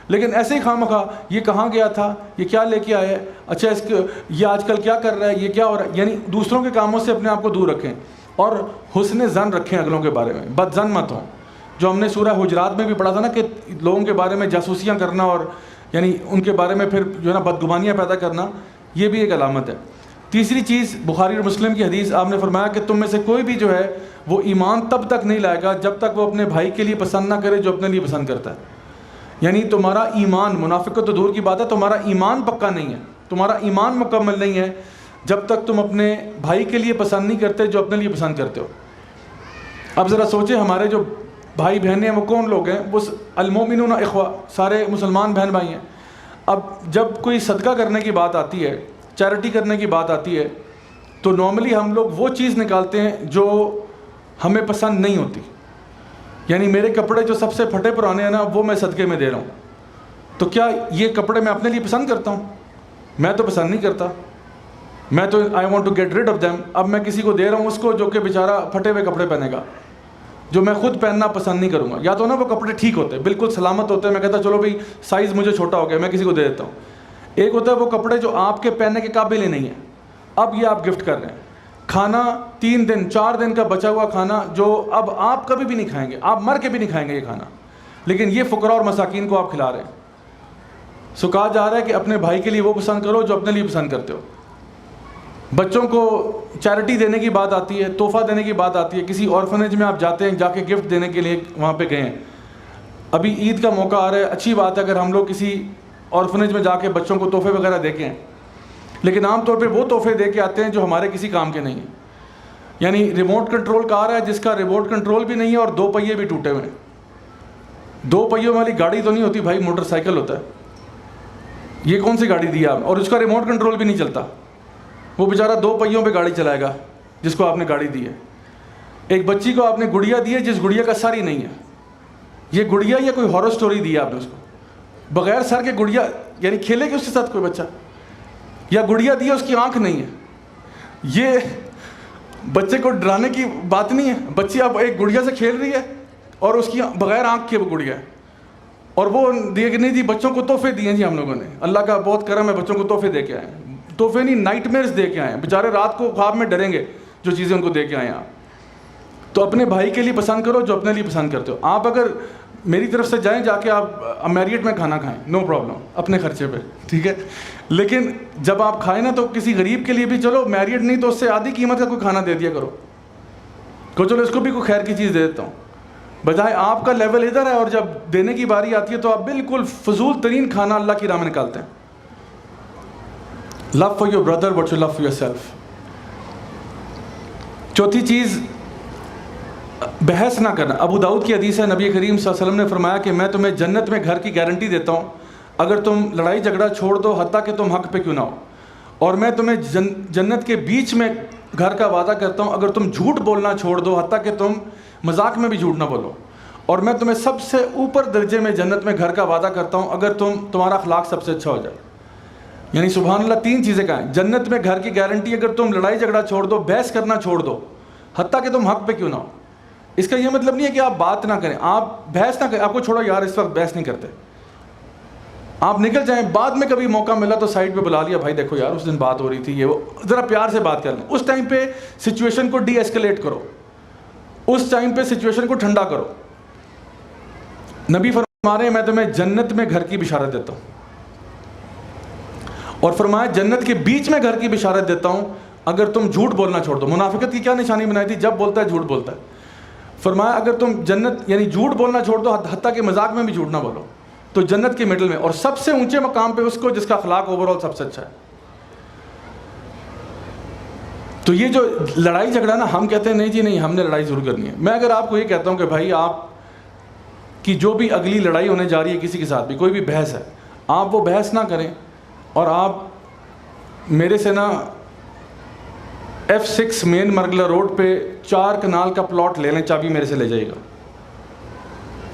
لیکن ایسے ہی خواہ یہ کہاں گیا تھا، یہ کیا لے کے آیا ہے، اچھا یہ آج کل کیا کر رہا ہے، یہ کیا ہو رہا ہے. یعنی دوسروں کے کاموں سے اپنے آپ کو دور رکھیں اور حسن ظن رکھیں اگلوں کے بارے میں، بد ظن مت ہوں. جو ہم نے سورہ حجرات میں بھی پڑھا تھا نا کہ لوگوں کے بارے میں جاسوسیاں کرنا اور یعنی ان کے بارے میں پھر جو ہے نا بدگمانیاں پیدا کرنا، یہ بھی ایک علامت ہے. تیسری چیز، بخاری اور مسلم کی حدیث، آپ نے فرمایا کہ تم میں سے کوئی بھی جو ہے وہ ایمان تب تک نہیں لائے گا جب تک وہ اپنے بھائی کے لیے پسند نہ کرے جو اپنے لیے پسند کرتا ہے. یعنی تمہارا ایمان، منافقت تو دور کی بات ہے، تمہارا ایمان پکا نہیں ہے، تمہارا ایمان مکمل نہیں ہے جب تک تم اپنے بھائی کے لیے پسند نہیں کرتے جو اپنے لیے پسند کرتے ہو. اب ذرا سوچیں ہمارے جو بھائی بہنیں ہیں وہ کون لوگ ہیں؟ وہ المؤمنون اخوہ، سارے مسلمان بہن بھائی ہیں. اب جب کوئی صدقہ کرنے کی بات آتی ہے، چیریٹی کرنے کی بات آتی ہے، تو نارملی ہم لوگ وہ چیز نکالتے ہیں جو ہمیں پسند نہیں ہوتی. یعنی میرے کپڑے جو سب سے پھٹے پرانے ہیں نا وہ میں صدقے میں دے رہا ہوں، تو کیا یہ کپڑے میں اپنے لیے پسند کرتا ہوں؟ میں تو پسند نہیں کرتا، میں تو I want to get rid of them. اب میں کسی کو دے رہا ہوں اس کو جو کہ بیچارہ پھٹے ہوئے کپڑے پہنے گا، جو میں خود پہننا پسند نہیں کروں گا. یا تو نا وہ کپڑے ٹھیک ہوتے ہیں، بالکل سلامت ہوتے ہیں، میں کہتا چلو بھائی سائز مجھے چھوٹا ہو گیا میں کسی کو دے دیتا ہوں. ایک ہوتا ہے وہ کپڑے جو آپ کے پہننے کے قابل ہی نہیں ہیں، اب یہ آپ گفٹ کر رہے ہیں. کھانا 3 دن 4 دن کا بچا ہوا کھانا جو اب آپ کبھی بھی نہیں کھائیں گے، آپ مر کے بھی نہیں کھائیں گے یہ کھانا، لیکن یہ فقراء اور مساکین کو آپ کھلا رہے ہیں. سو کہا جا رہا ہے کہ اپنے بھائی کے لیے وہ پسند کرو جو اپنے لیے پسند کرتے ہو. بچوں کو چیریٹی دینے کی بات آتی ہے، تحفہ دینے کی بات آتی ہے. کسی آرفنیج میں آپ جاتے ہیں، جا کے گفٹ دینے کے لیے وہاں پہ گئے ہیں. ابھی عید کا موقع آ رہا ہے، اچھی بات ہے اگر ہم لوگ کسی آرفنیج میں جا کے بچوں کو تحفے وغیرہ دے کے ہیں، لیکن عام طور پہ وہ تحفے دے کے آتے ہیں جو ہمارے کسی کام کے نہیں ہیں. یعنی ریموٹ کنٹرول کار ہے جس کا ریموٹ کنٹرول بھی نہیں ہے اور 2 پہیے بھی ٹوٹے ہوئے ہیں. 2 پہیوں والی گاڑی تو نہیں ہوتی بھائی، موٹر سائیکل ہوتا ہے. یہ کون سی گاڑی دی آپ؟ اور اس کا ریموٹ کنٹرول بھی نہیں چلتا. وہ بیچارہ 2 پہیوں پہ گاڑی چلائے گا جس کو آپ نے گاڑی دی ہے. ایک بچی کو آپ نے گڑیا دی ہے جس گڑیا کا سر ہی نہیں ہے. یہ گڑیا یا کوئی ہارر سٹوری دی ہے آپ نے اس کو؟ بغیر سر کے گڑیا، یعنی کھیلے گی اس کے ساتھ کوئی بچہ؟ یا گڑیا دی ہے اس کی آنکھ نہیں ہے. یہ بچے کو ڈرانے کی بات نہیں ہے. بچی آپ ایک گڑیا سے کھیل رہی ہے اور اس کی بغیر آنکھ کے وہ گڑیا ہے، اور وہ دیے کہ نہیں جی بچوں کو تحفے دیے جی ہم لوگوں نے، اللہ کا بہت کرم ہے بچوں کو تحفے دے کے آئے ہیں. تحفے نہیں، نائٹ میئرز دے کے آئے ہیں. بیچارے رات کو خواب میں ڈریں گے جو چیزیں ان کو دے کے آئے ہیں آپ. تو اپنے بھائی کے لیے پسند کرو جو اپنے لیے پسند کرتے ہو. آپ اگر میری طرف سے جائیں، جا کے آپ میریٹ میں کھانا کھائیں، نو پرابلم، اپنے خرچے پہ، ٹھیک ہے. لیکن جب آپ کھائیں نا تو کسی غریب کے لیے بھی چلو میریٹ نہیں تو اس سے آدھی قیمت کا کوئی کھانا دے دیا کرو، کہ چلو اس کو بھی کوئی خیر کی چیز دے دیتا ہوں. بجائے آپ کا لیول ادھر ہے اور جب دینے کی باری آتی ہے تو آپ بالکل فضول ترین کھانا اللہ کی راہ میں نکالتے ہیں. Love for your brother what you love for yourself. چوتھی چیز، بحث نہ کرنا. ابو داؤد کی حدیث ہے، نبی کریم صلی اللہ علیہ وسلم نے فرمایا کہ میں تمہیں جنت میں گھر کی گارنٹی دیتا ہوں اگر تم لڑائی جھگڑا چھوڑ دو حتیٰ کہ تم حق پہ کیوں نہ ہو. اور میں تمہیں جنت کے بیچ میں گھر کا وعدہ کرتا ہوں اگر تم جھوٹ بولنا چھوڑ دو حتیٰ کہ تم مذاق میں بھی جھوٹ نہ بولو. اور میں تمہیں سب سے اوپر درجے میں جنت میں گھر کا وعدہ کرتا ہوں اگر تمہارا اخلاق سب سے اچھا ہو جائے. یعنی سبحان اللہ 3 چیزیں کہیں. جنت میں گھر کی گارنٹی اگر تم لڑائی جھگڑا چھوڑ دو، بحث کرنا چھوڑ دو حتیٰ کہ تم حق پہ کیوں نہ ہو. اس کا یہ مطلب نہیں ہے کہ آپ بات نہ کریں، آپ بحث نہ کریں. آپ کو چھوڑو یار اس وقت بحث نہیں کرتے، آپ نکل جائیں. بعد میں کبھی موقع ملا تو سائڈ پہ بلا لیا، بھائی دیکھو یار اس دن بات ہو رہی تھی، یہ وہ، ذرا پیار سے بات کر لیں. اس ٹائم پہ سچویشن کو ڈی ایسکیلیٹ کرو، اس ٹائم پہ سچویشن کو ٹھنڈا کرو. نبی فرما رہے ہیں میں تمہیں جنت میں گھر کی بشارت دیتا ہوں، اور فرمایا جنت کے بیچ میں گھر کی بشارت دیتا ہوں اگر تم جھوٹ بولنا چھوڑ دو. منافقت کی کیا نشانی بنائی تھی؟ جب بولتا ہے جھوٹ بولتا ہے. فرمایا اگر تم جنت یعنی جھوٹ بولنا چھوڑ دو حتیٰ کہ مذاق میں بھی جھوٹ نہ بولو، تو جنت کے مڈل میں، اور سب سے اونچے مقام پہ اس کو جس کا اخلاق اوور آل سب سے اچھا ہے. تو یہ جو لڑائی جھگڑا نا، ہم کہتے ہیں نہیں جی نہیں ہم نے لڑائی ضرور کرنی ہے. میں اگر آپ کو یہ کہتا ہوں کہ بھائی آپ کہ جو بھی اگلی لڑائی ہونے جا رہی ہے کسی کے ساتھ بھی، کوئی بھی بحث ہے، آپ وہ بحث نہ کریں اور آپ میرے سے نا F6 مین مرگلہ روڈ پہ 4 کنال کا پلاٹ لے لیں، چابی میرے سے لے جائے گا.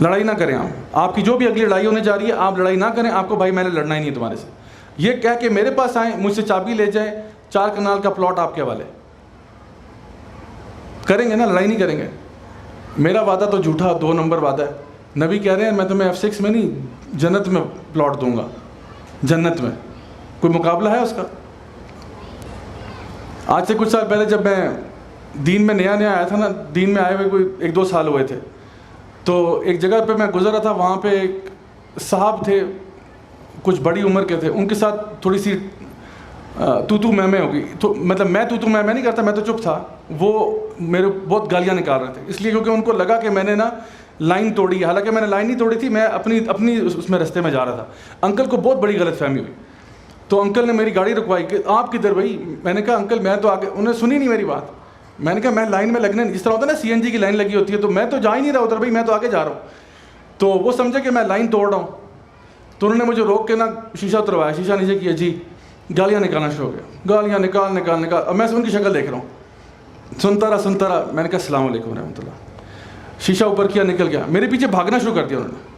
لڑائی نہ کریں آپ کی جو بھی اگلی لڑائی ہونے جا رہی ہے آپ لڑائی نہ کریں. آپ کو بھائی میں نے لڑنا ہی نہیں تمہارے سے، یہ کہہ کے میرے پاس آئیں، مجھ سے چابی لے جائیں، 4 کنال کا پلاٹ آپ کے حوالے. کریں گے نا، لڑائی نہیں کریں گے. میرا وعدہ تو جھوٹا 2 نمبر وعدہ ہے. نبی کہہ رہے ہیں میں تمہیں F6 میں نہیں جنت میں پلاٹ دوں گا. جنت میں کوئی مقابلہ ہے اس کا؟ آج سے کچھ سال پہلے جب میں دین میں نیا آیا تھا نا، دین میں آئے ہوئے کوئی 1-2 سال ہوئے تھے، تو ایک جگہ پہ میں گزر رہا تھا، وہاں پہ ایک صاحب تھے کچھ بڑی عمر کے تھے، ان کے ساتھ تھوڑی سی تو میں ہوگی. تو مطلب میں میں نہیں کرتا، میں تو چپ تھا. وہ میرے بہت گالیاں نکال رہے تھے، اس لیے کیونکہ ان کو لگا کہ میں نے نا لائن توڑی ہے. حالانکہ میں نے لائن نہیں توڑی تھی، میں اپنی اس میں رستے میں جا رہا تھا. انکل کو بہت بڑی غلط فہمی ہوئی، تو انکل نے میری گاڑی رکوائی کہ آپ کدھر بھائی. میں نے کہا انکل میں تو آگے. انہوں نے سنی نہیں میری بات. میں نے کہا میں لائن میں لگنے، جس طرح ہوتا ہے نا CNG کی لائن لگی ہوتی ہے، تو میں تو جا ہی نہیں رہا ادھر بھائی، میں تو آگے جا رہا ہوں. تو وہ سمجھے کہ میں لائن توڑ رہا ہوں، تو انہوں نے مجھے روک کے نا شیشہ اتروایا، شیشہ نیچے کیا، جی گالیاں نکالنا شروع ہو گیا. گالیاں نکال. اب میں ان کی شکل دیکھ رہا ہوں، سنتا رہا. میں نے کہا السلام علیکم ورحمۃ اللہ. شیشہ اوپر کیا، نکل گیا. میرے پیچھے بھاگنا شروع کر دیا انہوں نے.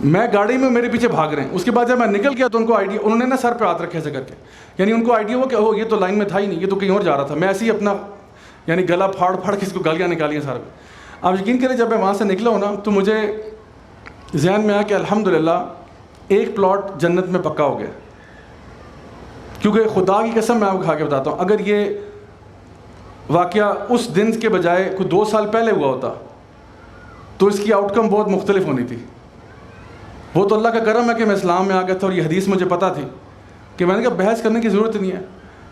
میں گاڑی میں، میرے پیچھے بھاگ رہے ہیں. اس کے بعد جب میں نکل گیا تو ان کو آئیڈیا، انہوں نے نا سر پہ ہاتھ رکھے ایسے کر کے، یعنی ان کو آئیڈیا ہوا کہ یہ تو لائن میں تھا ہی نہیں، یہ تو کہیں اور جا رہا تھا. میں ایسے ہی اپنا یعنی گلا پھاڑ کے اس کو گالیاں نکالیاں سر پہ. آپ یقین کریں جب میں وہاں سے نکلا ہوں نا، تو مجھے ذہن میں آیا کہ الحمدللہ ایک پلاٹ جنت میں پکا ہو گیا. کیونکہ خدا کی قسم میں آپ کو کھا کے بتاتا ہوں، اگر یہ واقعہ اس دن کے بجائے کوئی 2 سال پہلے ہوا ہوتا تو اس کی آؤٹ کم بہت مختلف ہونی تھی. وہ تو اللہ کا کرم ہے کہ میں اسلام میں آ گیا تھا اور یہ حدیث مجھے پتہ تھی کہ میں نے کہا بحث کرنے کی ضرورت نہیں ہے.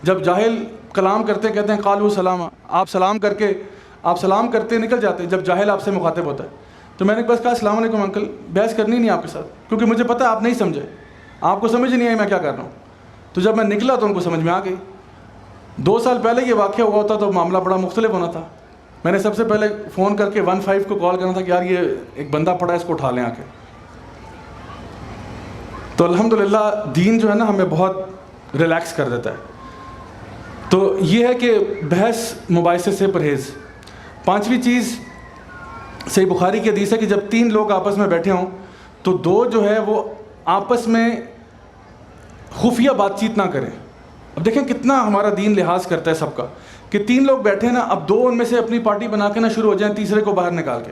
جب جاہل کلام کرتے کہتے ہیں قالوا سلاما، آپ سلام کرتے نکل جاتے ہیں جب جاہل آپ سے مخاطب ہوتا ہے. تو میں نے بس کہا السلام علیکم انکل، بحث کرنی نہیں آپ کے ساتھ، کیونکہ مجھے پتہ ہے آپ نہیں سمجھے، آپ کو سمجھ نہیں آئی میں کیا کر رہا ہوں. تو جب میں نکلا تو ان کو سمجھ میں آ گئی. 2 سال پہلے یہ واقعہ ہوا ہوتا تو معاملہ بڑا مختلف ہونا تھا. میں نے سب سے پہلے فون کر کے 15 کو کال کرنا تھا کہ یار یہ ایک بندہ پڑا ہے، اس کو اٹھا لیں آ کے. تو الحمدللہ دین جو ہے نا ہمیں بہت ریلیکس کر دیتا ہے. تو یہ ہے کہ بحث مباحثے سے پرہیز. 5ویں چیز صحیح بخاری کی حدیث ہے کہ جب 3 لوگ آپس میں بیٹھے ہوں تو 2 جو ہے وہ آپس میں خفیہ بات چیت نہ کریں. اب دیکھیں کتنا ہمارا دین لحاظ کرتا ہے سب کا، کہ 3 لوگ بیٹھے نا، اب 2 ان میں سے اپنی پارٹی بنا کے نہ شروع ہو جائیں تیسرے کو باہر نکال کے.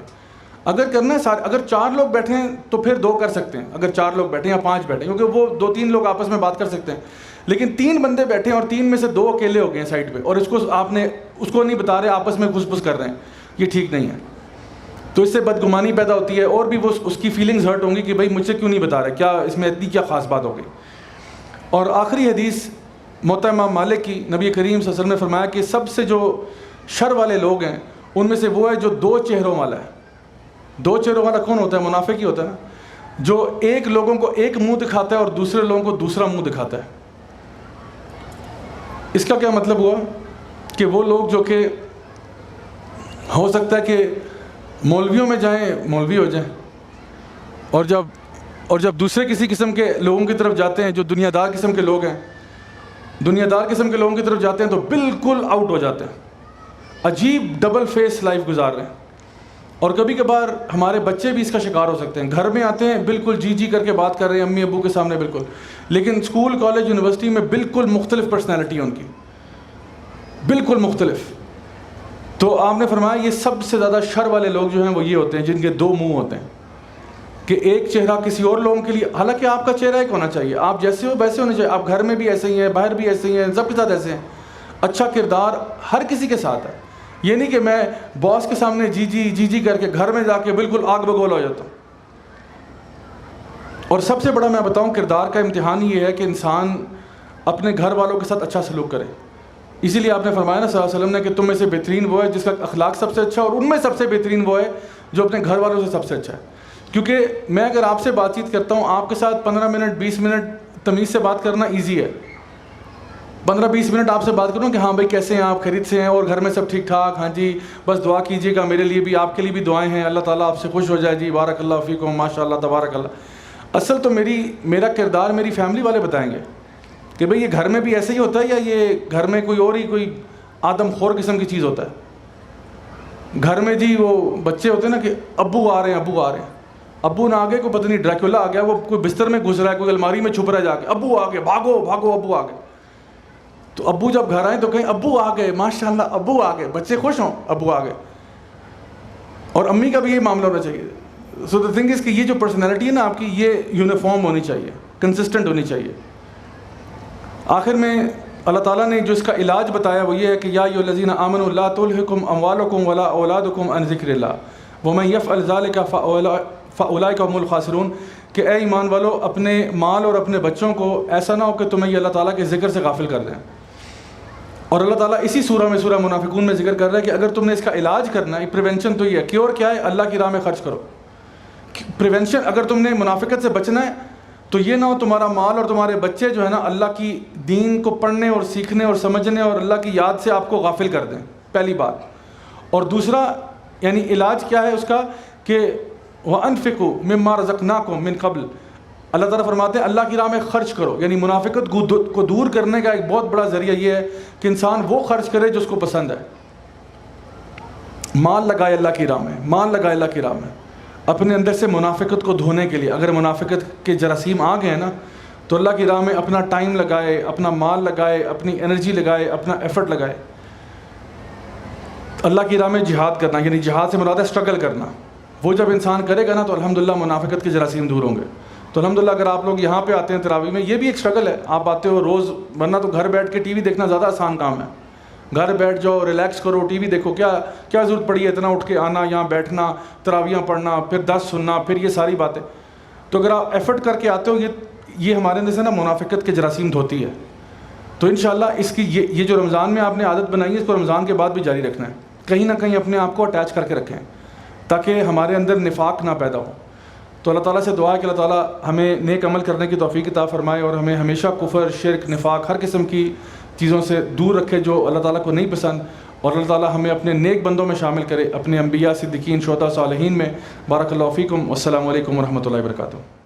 اگر کرنا ہے اگر 4 لوگ بیٹھے ہیں تو پھر 2 کر سکتے ہیں، اگر 4 لوگ بیٹھے ہیں یا 5 بیٹھے ہیں، کیونکہ وہ 2-3 لوگ آپس میں بات کر سکتے ہیں. لیکن 3 بندے بیٹھے ہیں اور 3 میں سے 2 اکیلے ہو گئے ہیں سائڈ پہ، اور آپ نے اس کو نہیں بتا رہے، آپس میں گھس کر رہے ہیں، یہ ٹھیک نہیں ہے. تو اس سے بدگمانی پیدا ہوتی ہے اور بھی وہ اس کی فیلنگز ہرٹ ہوں گی کہ بھائی مجھ سے کیوں نہیں بتا رہے، کیا اس میں اتنی کیا خاص بات ہو گئی. اور آخری حدیث موطا امام مالک کی، نبی کریم صلی اللہ علیہ وسلم نے فرمایا کہ سب سے جو شر والے لوگ ہیں ان میں سے وہ ہے جو 2 چہروں والا ہے. 2 چہروں والا کون ہوتا ہے؟ منافق ہی ہوتا ہے نا، جو ایک لوگوں کو ایک منہ دکھاتا ہے اور دوسرے لوگوں کو دوسرا منہ دکھاتا ہے. اس کا کیا مطلب ہوا کہ وہ لوگ جو کہ ہو سکتا ہے کہ مولویوں میں جائیں، مولوی ہو جائیں، اور جب دوسرے کسی قسم کے لوگوں کی طرف جاتے ہیں جو دنیا دار قسم کے لوگ ہیں، دنیا دار قسم کے لوگوں کی طرف جاتے ہیں تو بالکل آؤٹ ہو جاتے ہیں، عجیب ڈبل فیس لائف گزار رہے ہیں. اور کبھی کبھار ہمارے بچے بھی اس کا شکار ہو سکتے ہیں. گھر میں آتے ہیں بالکل جی کر کے بات کر رہے ہیں امی ابو کے سامنے بالکل، لیکن اسکول کالج یونیورسٹی میں بالکل مختلف پرسنالٹی ہے ان کی، بالکل مختلف. تو آپ نے فرمایا یہ سب سے زیادہ شر والے لوگ جو ہیں وہ یہ ہوتے ہیں جن کے 2 منہ ہوتے ہیں، کہ ایک چہرہ کسی اور لوگوں کے لیے، حالانکہ آپ کا چہرہ ایک ہونا چاہیے، آپ جیسے ہو ویسے ہونے چاہیے، آپ گھر میں بھی ایسے ہی ہیں، باہر بھی ایسے ہی ہیں، سب کے ساتھ ایسے ہیں. اچھا کردار ہر کسی کے ساتھ ہے. یہ نہیں کہ میں باس کے سامنے جی کر کے گھر میں جا کے بالکل آگ بگول ہو جاتا ہوں. اور سب سے بڑا میں بتاؤں کردار کا امتحان یہ ہے کہ انسان اپنے گھر والوں کے ساتھ اچھا سلوک کرے. اسی لیے آپ نے فرمایا نا صلی اللہ علیہ وسلم نے کہ تم میں سے بہترین وہ ہے جس کا اخلاق سب سے اچھا، اور ان میں سب سے بہترین وہ ہے جو اپنے گھر والوں سے سب سے اچھا ہے. کیونکہ میں اگر آپ سے بات چیت کرتا ہوں، آپ کے ساتھ 15 منٹ 20 منٹ تمیز سے بات کرنا ایزی ہے، 15-20 منٹ آپ سے بات کروں کہ ہاں بھائی کیسے ہیں آپ، خیریت سے ہیں اور گھر میں سب ٹھیک ٹھاک، ہاں جی بس دعا کیجیے گا میرے لیے بھی، آپ کے لیے بھی دعائیں ہیں، اللہ تعالیٰ آپ سے خوش ہو جائے جی، بارک اللہ فیکم، ماشاء اللہ تبارک اللہ۔ اصل تو میرا کردار میری فیملی والے بتائیں گے کہ بھئی یہ گھر میں بھی ایسے ہی ہوتا ہے یا یہ گھر میں کوئی اور ہی کوئی آدم خور قسم کی چیز ہوتا ہے۔ گھر میں جی وہ بچے ہوتے ہیں نا کہ ابو آ رہے ہیں، ابو آ رہے ہیں، ابو نہ آگے کوئی پتہ نہیں ڈریکولا آ گیا، وہ کوئی بستر میں گھس رہا ہے، کوئی الماری میں چھپ رہا ہے جا کے، ابو آ گئے، بھاگو بھاگو ابو آ گئے۔ تو ابو جب گھر آئیں تو کہیں ابو آ گئے، ماشاء اللہ ابو آ گئے، بچے خوش ہوں ابو آ گئے۔ اور امی کا بھی یہی معاملہ ہونا چاہیے۔ سو دا تھنگ از کہ یہ جو پرسنالٹی ہے نا آپ کی، یہ یونیفارم ہونی چاہیے، کنسسٹنٹ ہونی چاہیے۔ آخر میں اللہ تعالیٰ نے جو اس کا علاج بتایا وہ یہ ہے کہ یا ایھا الذین آمنوا لا تلھکم اموالکم ولا اولادکم عن ذکر اللہ ومن یفعل ذلک فاولئک هم الخاسرون، کہ اے ایمان والو اپنے مال اور اپنے بچوں کو ایسا نہ ہو کہ تمہیں یہ اللہ تعالیٰ کے ذکر سے غافل کر دیں۔ اور اللہ تعالیٰ اسی سورہ منافقون میں ذکر کر رہا ہے کہ اگر تم نے اس کا علاج کرنا ہے، پریونشن تو یہ ہے، کیور کیا ہے؟ اللہ کی راہ میں خرچ کرو۔ پریونشن اگر تم نے منافقت سے بچنا ہے تو یہ نہ ہو تمہارا مال اور تمہارے بچے جو ہے نا اللہ کی دین کو پڑھنے اور سیکھنے اور سمجھنے اور اللہ کی یاد سے آپ کو غافل کر دیں، پہلی بات۔ اور دوسرا یعنی علاج کیا ہے اس کا کہ وَأَنفِقُوا مِمَّا رَزَقْنَاكُم مِّن قَبْلِ، اللہ تعالیٰ فرماتے ہیں اللہ کی راہ میں خرچ کرو، یعنی منافقت کو دور کرنے کا ایک بہت بڑا ذریعہ یہ ہے کہ انسان وہ خرچ کرے جو اس کو پسند ہے۔ مال لگائے اللہ کی راہ میں، مال لگائے اللہ کی راہ میں اپنے اندر سے منافقت کو دھونے کے لیے۔ اگر منافقت کے جراثیم آ گئے ہیں نا تو اللہ کی راہ میں اپنا ٹائم لگائے، اپنا مال لگائے، اپنی انرجی لگائے، اپنا ایفرٹ لگائے۔ اللہ کی راہ میں جہاد کرنا، یعنی جہاد سے مراد ہے اسٹرگل کرنا، وہ جب انسان کرے گا نا تو الحمدللہ منافقت کے جراثیم دور ہوں گے۔ تو الحمدللہ اگر آپ لوگ یہاں پہ آتے ہیں تراویح میں، یہ بھی ایک اسٹرگل ہے، آپ آتے ہو روز، ورنہ تو گھر بیٹھ کے ٹی وی دیکھنا زیادہ آسان کام ہے۔ گھر بیٹھ جاؤ، ریلیکس کرو، ٹی وی دیکھو، کیا ضرورت پڑی ہے اتنا اٹھ کے آنا، یہاں بیٹھنا، تراویحاں پڑھنا، پھر 10 سننا، پھر یہ ساری باتیں۔ تو اگر آپ ایفرٹ کر کے آتے ہو، یہ ہمارے اندر سے نا منافقت کے جراثیم دھوتی ہے۔ تو انشاءاللہ اس کی یہ جو رمضان میں آپ نے عادت بنائی ہے، اس کو رمضان کے بعد بھی جاری رکھنا ہے، کہیں نہ کہیں اپنے آپ کو اٹیچ کر کے رکھیں تاکہ ہمارے اندر نفاق نہ پیدا ہو۔ تو اللہ تعالیٰ سے دعا ہے کہ اللہ تعالیٰ ہمیں نیک عمل کرنے کی توفیق عطا فرمائے اور ہمیں ہمیشہ کفر، شرک، نفاق، ہر قسم کی چیزوں سے دور رکھے جو اللہ تعالیٰ کو نہیں پسند، اور اللہ تعالیٰ ہمیں اپنے نیک بندوں میں شامل کرے، اپنے انبیاء، صدیقین، شہداء، صالحین میں۔ بارک اللہ فیکم، والسلام علیکم ورحمۃ اللہ وبرکاتہ۔